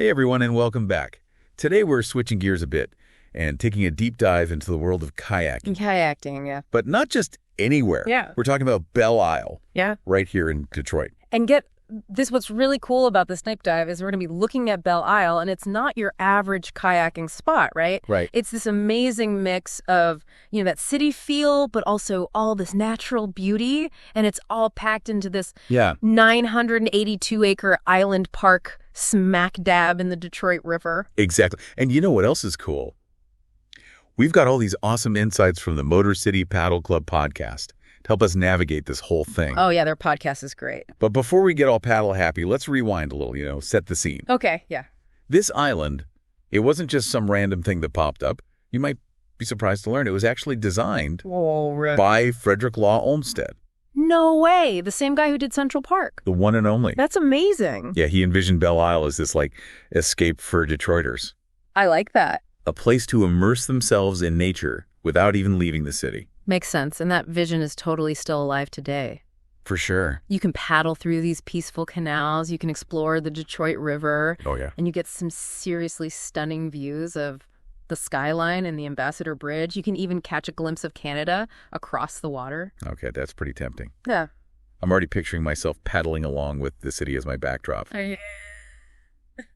Hey everyone, and welcome back. Today we're switching gears a bit and taking a deep dive into the world of kayaking. Kayaking, yeah. But not just anywhere. Yeah. We're talking about Belle Isle. Yeah. Right here in Detroit. And what's really cool about this snipe dive is we're going to be looking at Belle Isle, and it's not your average kayaking spot, right? Right. It's this amazing mix of, that city feel, but also all this natural beauty, and it's all packed into this 982-acre island park smack dab in the Detroit River. Exactly. And you know what else is cool? We've got all these awesome insights from the Motor City Paddle Club podcast to help us navigate this whole thing. Oh, yeah, their podcast is great. But before we get all paddle happy, let's rewind a little, set the scene. Okay, yeah. This island, it wasn't just some random thing that popped up. You might be surprised to learn it was actually designed by Frederick Law Olmsted. No way. The same guy who did Central Park. The one and only. That's amazing. Yeah, he envisioned Belle Isle as this, escape for Detroiters. I like that. A place to immerse themselves in nature without even leaving the city. Makes sense. And that vision is totally still alive today. For sure. You can paddle through these peaceful canals. You can explore the Detroit River. Oh, yeah. And you get some seriously stunning views of the skyline and the Ambassador Bridge. You can even catch a glimpse of Canada across the water. Okay, that's pretty tempting. Yeah. I'm already picturing myself paddling along with the city as my backdrop.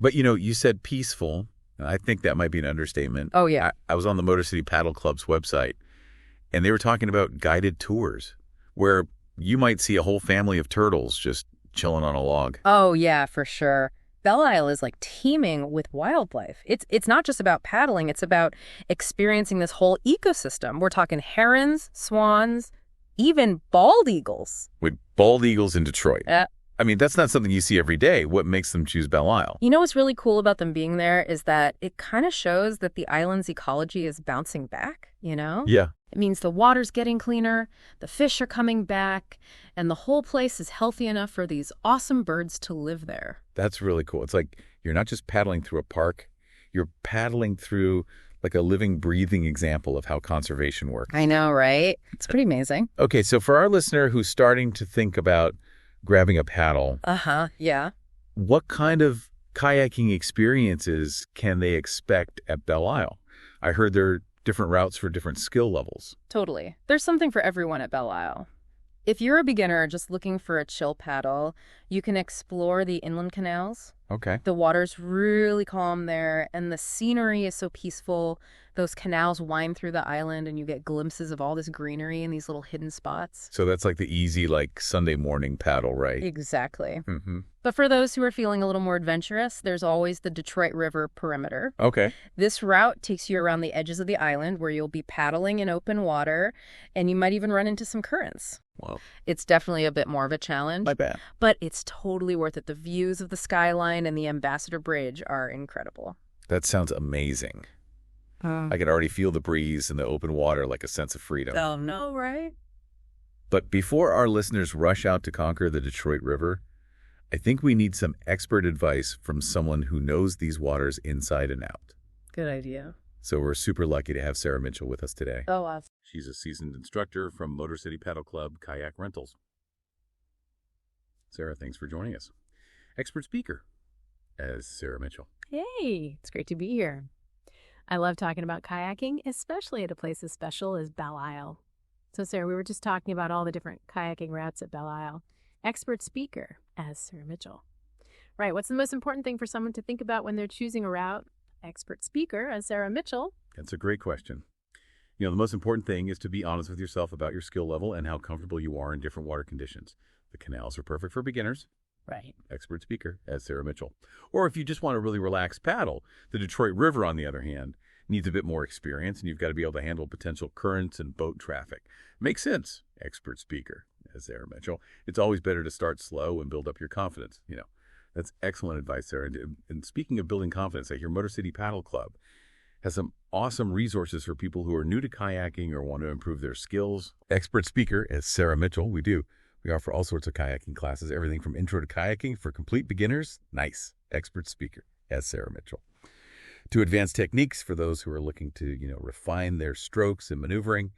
But, you said peaceful. I think that might be an understatement. Oh, yeah. I was on the Motor City Paddle Club's website, and they were talking about guided tours where you might see a whole family of turtles just chilling on a log. Oh, yeah, for sure. Belle Isle is teeming with wildlife. It's not just about paddling. It's about experiencing this whole ecosystem. We're talking herons, swans, even bald eagles. With bald eagles in Detroit. Yeah. That's not something you see every day. What makes them choose Belle Isle? You know what's really cool about them being there is that it kind of shows that the island's ecology is bouncing back, Yeah. It means the water's getting cleaner, the fish are coming back, and the whole place is healthy enough for these awesome birds to live there. That's really cool. It's like you're not just paddling through a park, you're paddling through a living, breathing example of how conservation works. I know, right? It's pretty amazing. Okay, so for our listener who's starting to think about grabbing a paddle, yeah. what kind of kayaking experiences can they expect at Belle Isle? I heard there are different routes for different skill levels. Totally. There's something for everyone at Belle Isle. If you're a beginner just looking for a chill paddle, you can explore the inland canals. Okay. The water's really calm there, and the scenery is so peaceful. Those canals wind through the island, and you get glimpses of all this greenery in these little hidden spots. So that's the easy, Sunday morning paddle, right? Exactly. Mm-hmm. But for those who are feeling a little more adventurous, there's always the Detroit River perimeter. Okay. This route takes you around the edges of the island where you'll be paddling in open water, and you might even run into some currents. Wow. It's definitely a bit more of a challenge. My bad. But it's totally worth it. The views of the skyline and the Ambassador Bridge are incredible. That sounds amazing. I can already feel the breeze and the open water like a sense of freedom. Oh, no, right? But before our listeners rush out to conquer the Detroit River, I think we need some expert advice from someone who knows these waters inside and out. Good idea. So we're super lucky to have Sarah Mitchell with us today. Oh, awesome. She's a seasoned instructor from Motor City Paddle Club Kayak Rentals. Sarah, thanks for joining us. Expert speaker as Sarah Mitchell. Hey, it's great to be here. I love talking about kayaking, especially at a place as special as Belle Isle. So, Sarah, we were just talking about all the different kayaking routes at Belle Isle. Expert speaker as Sarah Mitchell. Right, what's the most important thing for someone to think about when they're choosing a route? Expert speaker as Sarah Mitchell. That's a great question. The most important thing is to be honest with yourself about your skill level and how comfortable you are in different water conditions. The canals are perfect for beginners. Right. Expert speaker as Sarah Mitchell. Or if you just want a really relaxed paddle, the Detroit River, on the other hand, needs a bit more experience, and you've got to be able to handle potential currents and boat traffic. Makes sense. Expert speaker as Sarah Mitchell. It's always better to start slow and build up your confidence. That's excellent advice, Sarah. And speaking of building confidence, I hear Motor City Paddle Club has some awesome resources for people who are new to kayaking or want to improve their skills. Expert speaker as Sarah Mitchell. We do. We offer all sorts of kayaking classes, everything from intro to kayaking for complete beginners. Nice. Expert speaker as Sarah Mitchell. To advanced techniques for those who are looking to, refine their strokes and maneuvering.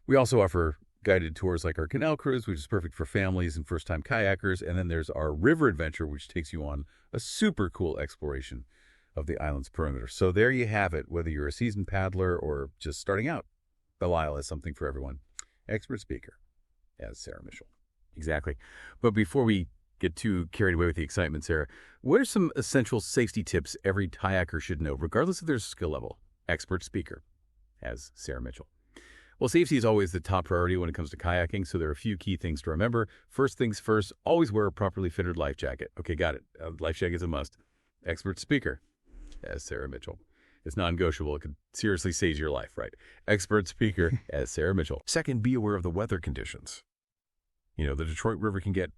We also offer guided tours like our canal cruise, which is perfect for families and first-time kayakers. And then there's our river adventure, which takes you on a super cool exploration of the island's perimeter. So there you have it, whether you're a seasoned paddler or just starting out. Belle Isle has something for everyone. Expert speaker, as Sarah Mitchell. Exactly. But before we get too carried away with the excitement, Sarah, what are some essential safety tips every kayaker should know, regardless of their skill level? Expert speaker, as Sarah Mitchell. Well, safety is always the top priority when it comes to kayaking, so there are a few key things to remember. First things first, always wear a properly fitted life jacket. Okay, got it. Life jacket is a must. Expert speaker, as Sarah Mitchell. It's non-negotiable. It could seriously save your life, right? Expert speaker, as Sarah Mitchell. Second, be aware of the weather conditions. You know, the Detroit River can get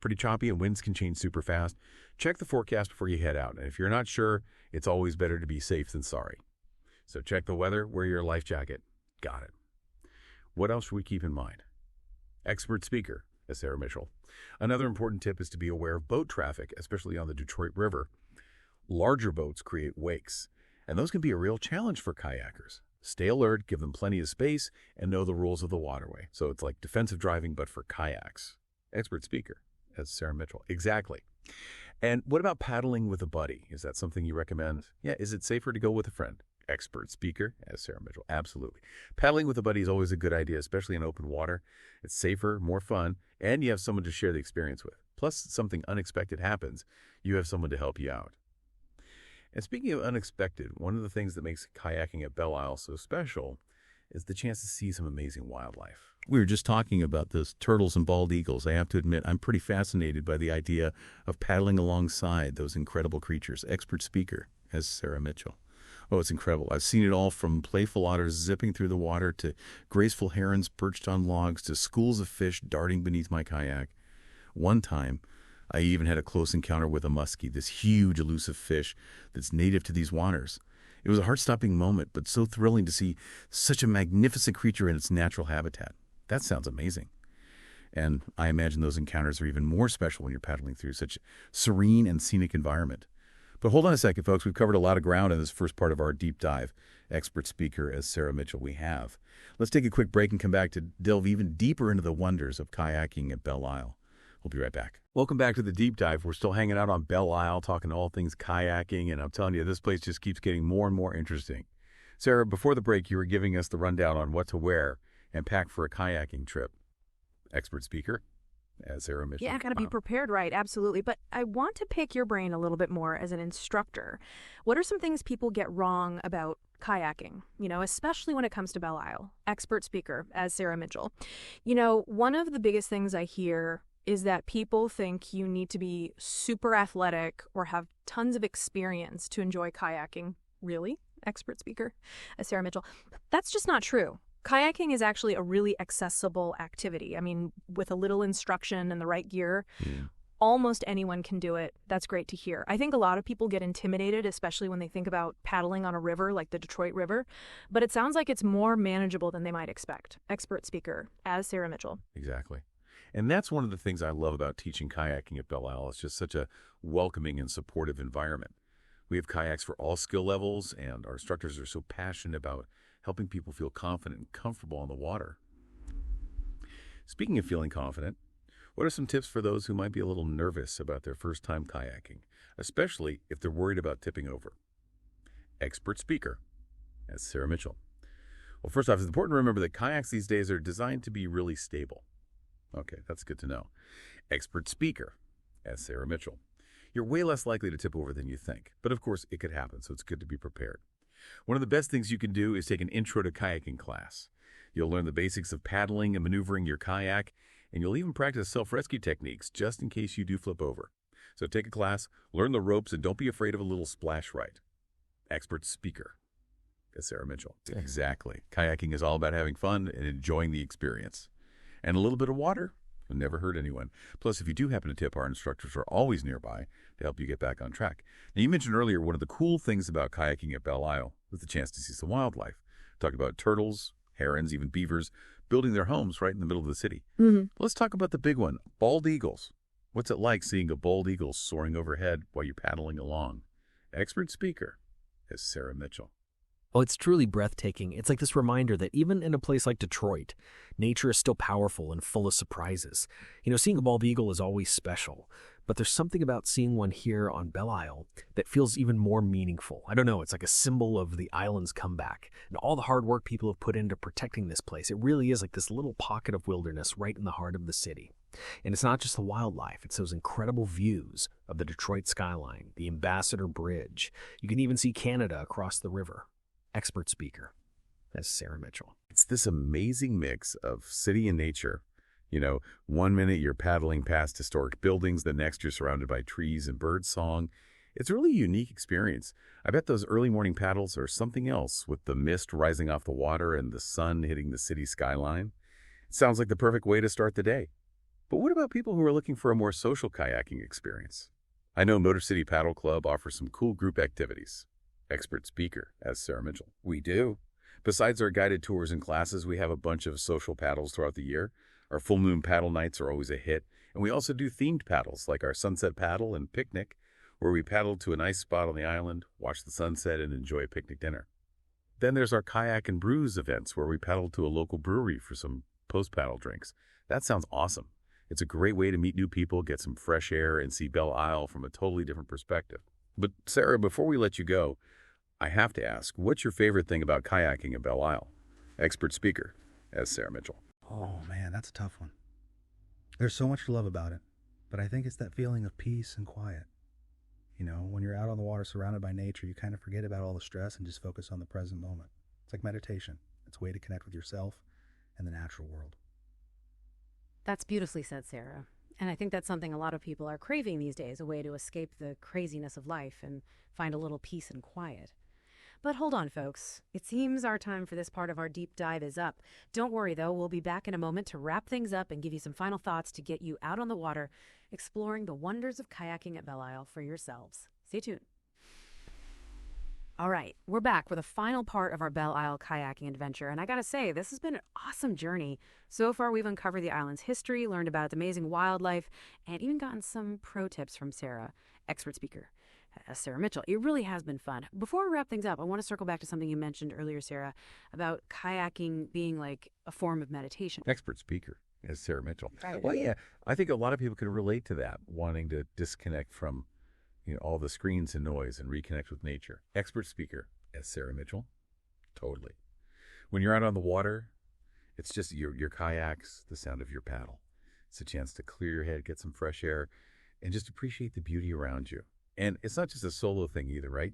pretty choppy and winds can change super fast. Check the forecast before you head out. And if you're not sure, it's always better to be safe than sorry. So check the weather, wear your life jacket. Got it. What else should we keep in mind? Expert speaker, as Sarah Mitchell. Another important tip is to be aware of boat traffic, especially on the Detroit River. Larger boats create wakes, and those can be a real challenge for kayakers. Stay alert, give them plenty of space, and know the rules of the waterway. So it's like defensive driving, but for kayaks. Expert speaker, as Sarah Mitchell. Exactly. And what about paddling with a buddy? Is that something you recommend? Yeah, is it safer to go with a friend? Expert speaker, as Sarah Mitchell. Absolutely. Paddling with a buddy is always a good idea, especially in open water. It's safer, more fun, and you have someone to share the experience with. Plus, something unexpected happens, you have someone to help you out. And speaking of unexpected, one of the things that makes kayaking at Belle Isle so special is the chance to see some amazing wildlife. We were just talking about those turtles and bald eagles. I have to admit, I'm pretty fascinated by the idea of paddling alongside those incredible creatures. Expert speaker, as Sarah Mitchell. Oh, it's incredible. I've seen it all from playful otters zipping through the water to graceful herons perched on logs to schools of fish darting beneath my kayak. One time, I even had a close encounter with a muskie, this huge elusive fish that's native to these waters. It was a heart-stopping moment, but so thrilling to see such a magnificent creature in its natural habitat. That sounds amazing. And I imagine those encounters are even more special when you're paddling through such a serene and scenic environment. But hold on a second, folks. We've covered a lot of ground in this first part of our deep dive. Expert speaker, as Sarah Mitchell, we have. Let's take a quick break and come back to delve even deeper into the wonders of kayaking at Belle Isle. We'll be right back. Welcome back to the deep dive. We're still hanging out on Belle Isle, talking all things kayaking, and I'm telling you, this place just keeps getting more and more interesting. Sarah, before the break, you were giving us the rundown on what to wear and pack for a kayaking trip. Expert speaker, as Sarah Mitchell. Yeah, got to be prepared, right? Absolutely. But I want to pick your brain a little bit more as an instructor. What are some things people get wrong about kayaking, especially when it comes to Belle Isle? Expert speaker, as Sarah Mitchell. One of the biggest things I hear is that people think you need to be super athletic or have tons of experience to enjoy kayaking. Really? Expert speaker, as Sarah Mitchell. That's just not true. Kayaking is actually a really accessible activity. I mean, with a little instruction and the right gear, almost anyone can do it. That's great to hear. I think a lot of people get intimidated, especially when they think about paddling on a river like the Detroit River, but it sounds like it's more manageable than they might expect. Expert speaker, as Sarah Mitchell. Exactly. And that's one of the things I love about teaching kayaking at Belle Isle. It's just such a welcoming and supportive environment. We have kayaks for all skill levels, and our instructors are so passionate about helping people feel confident and comfortable on the water. Speaking of feeling confident, what are some tips for those who might be a little nervous about their first time kayaking, especially if they're worried about tipping over? Expert speaker, as Sarah Mitchell. Well, first off, it's important to remember that kayaks these days are designed to be really stable. Okay, that's good to know. Expert speaker, as Sarah Mitchell. You're way less likely to tip over than you think, but of course it could happen, so it's good to be prepared. One of the best things you can do is take an intro to kayaking class. You'll learn the basics of paddling and maneuvering your kayak, and you'll even practice self-rescue techniques just in case you do flip over. So take a class, learn the ropes, and don't be afraid of a little splash right. Expert speaker, as Sarah Mitchell. Exactly. Kayaking is all about having fun and enjoying the experience. And a little bit of water will never hurt anyone. Plus, if you do happen to tip, our instructors are always nearby to help you get back on track. Now, you mentioned earlier one of the cool things about kayaking at Belle Isle was the chance to see some wildlife. Talked about turtles, herons, even beavers, building their homes right in the middle of the city. Let's talk about the big one, bald eagles. What's it like seeing a bald eagle soaring overhead while you're paddling along? Expert speaker, as Sarah Mitchell. Oh, it's truly breathtaking. It's like this reminder that even in a place like Detroit, nature is still powerful and full of surprises. Seeing a bald eagle is always special, but there's something about seeing one here on Belle Isle that feels even more meaningful. I don't know, it's like a symbol of the island's comeback and all the hard work people have put into protecting this place. It really is like this little pocket of wilderness right in the heart of the city. And it's not just the wildlife, it's those incredible views of the Detroit skyline, the Ambassador Bridge. You can even see Canada across the river. Expert speaker, that's Sarah Mitchell. It's this amazing mix of city and nature. One minute you're paddling past historic buildings, the next you're surrounded by trees and bird song. It's a really unique experience. I bet those early morning paddles are something else with the mist rising off the water and the sun hitting the city skyline. It sounds like the perfect way to start the day. But what about people who are looking for a more social kayaking experience? I know Motor City Paddle Club offers some cool group activities. Expert speaker, as Sarah Mitchell. We do. Besides our guided tours and classes, we have a bunch of social paddles throughout the year. Our full moon paddle nights are always a hit. And we also do themed paddles, like our sunset paddle and picnic, where we paddle to a nice spot on the island, watch the sunset, and enjoy a picnic dinner. Then there's our kayak and brews events, where we paddle to a local brewery for some post-paddle drinks. That sounds awesome. It's a great way to meet new people, get some fresh air, and see Belle Isle from a totally different perspective. But Sarah, before we let you go, I have to ask, what's your favorite thing about kayaking at Belle Isle? Expert speaker, as Sarah Mitchell. Oh man, that's a tough one. There's so much to love about it, but I think it's that feeling of peace and quiet. When you're out on the water surrounded by nature, you kind of forget about all the stress and just focus on the present moment. It's like meditation. It's a way to connect with yourself and the natural world. That's beautifully said, Sarah. And I think that's something a lot of people are craving these days, a way to escape the craziness of life and find a little peace and quiet. But hold on, folks. It seems our time for this part of our deep dive is up. Don't worry, though. We'll be back in a moment to wrap things up and give you some final thoughts to get you out on the water, exploring the wonders of kayaking at Belle Isle for yourselves. Stay tuned. All right, we're back with a final part of our Belle Isle kayaking adventure, and I gotta say, this has been an awesome journey. So far, we've uncovered the island's history, learned about its amazing wildlife, and even gotten some pro tips from Sarah, expert speaker, Sarah Mitchell. It really has been fun. Before we wrap things up, I want to circle back to something you mentioned earlier, Sarah, about kayaking being like a form of meditation. Expert speaker, as Sarah Mitchell. Right. Well, yeah, I think a lot of people can relate to that, wanting to disconnect from all the screens and noise and reconnect with nature. Expert speaker, as Sarah Mitchell. Totally. When you're out on the water, it's just your kayaks, the sound of your paddle. It's a chance to clear your head, get some fresh air, and just appreciate the beauty around you. And it's not just a solo thing either, right?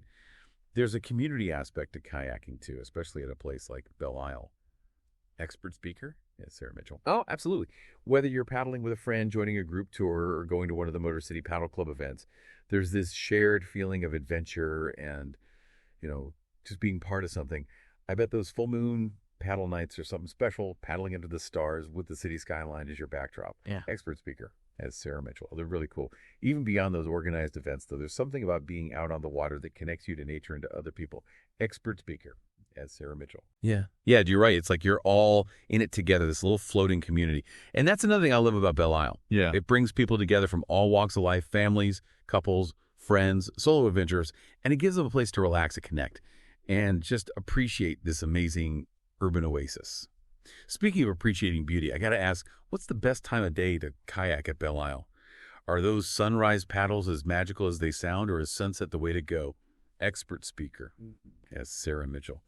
There's a community aspect to kayaking too, especially at a place like Belle Isle. Expert speaker, as Sarah Mitchell. Oh, absolutely. Whether you're paddling with a friend, joining a group tour, or going to one of the Motor City Paddle Club events, there's this shared feeling of adventure and, just being part of something. I bet those full moon paddle nights are something special, paddling into the stars with the city skyline as your backdrop. Yeah. Expert speaker, as Sarah Mitchell. They're really cool. Even beyond those organized events, though, there's something about being out on the water that connects you to nature and to other people. Expert speaker, as Sarah Mitchell. Yeah. Yeah, you're right. It's like you're all in it together, this little floating community. And that's another thing I love about Belle Isle. Yeah. It brings people together from all walks of life, families, couples, friends, solo adventurers, and it gives them a place to relax and connect and just appreciate this amazing urban oasis. Speaking of appreciating beauty, I got to ask, what's the best time of day to kayak at Belle Isle? Are those sunrise paddles as magical as they sound, or is sunset the way to go? Expert speaker, as Sarah Mitchell.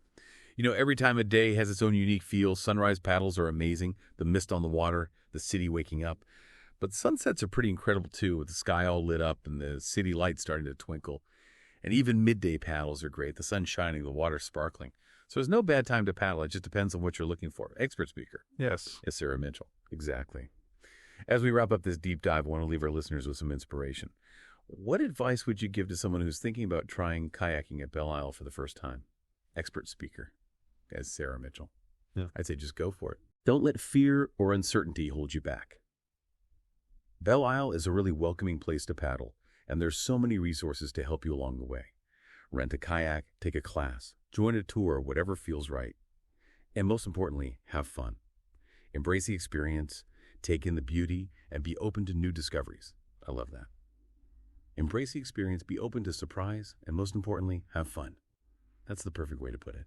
Every time of day has its own unique feel. Sunrise paddles are amazing. The mist on the water, the city waking up. But sunsets are pretty incredible too, with the sky all lit up and the city lights starting to twinkle. And even midday paddles are great. The sun shining, the water sparkling. So there's no bad time to paddle. It just depends on what you're looking for. Expert speaker. Yes. Yes, Sarah Mitchell. Exactly. As we wrap up this deep dive, I want to leave our listeners with some inspiration. What advice would you give to someone who's thinking about trying kayaking at Belle Isle for the first time? Expert speaker, as Sarah Mitchell. Yeah. I'd say just go for it. Don't let fear or uncertainty hold you back. Belle Isle is a really welcoming place to paddle, and there's so many resources to help you along the way. Rent a kayak, take a class, join a tour, whatever feels right. And most importantly, have fun. Embrace the experience, take in the beauty, and be open to new discoveries. I love that. Embrace the experience, be open to surprise, and most importantly, have fun. That's the perfect way to put it.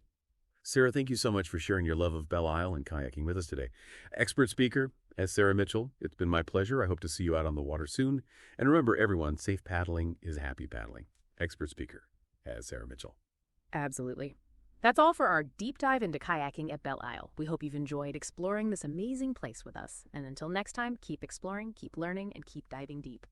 Sarah, thank you so much for sharing your love of Belle Isle and kayaking with us today. Expert speaker, as Sarah Mitchell, it's been my pleasure. I hope to see you out on the water soon. And remember, everyone, safe paddling is happy paddling. Expert speaker, as Sarah Mitchell. Absolutely. That's all for our deep dive into kayaking at Belle Isle. We hope you've enjoyed exploring this amazing place with us. And until next time, keep exploring, keep learning, and keep diving deep.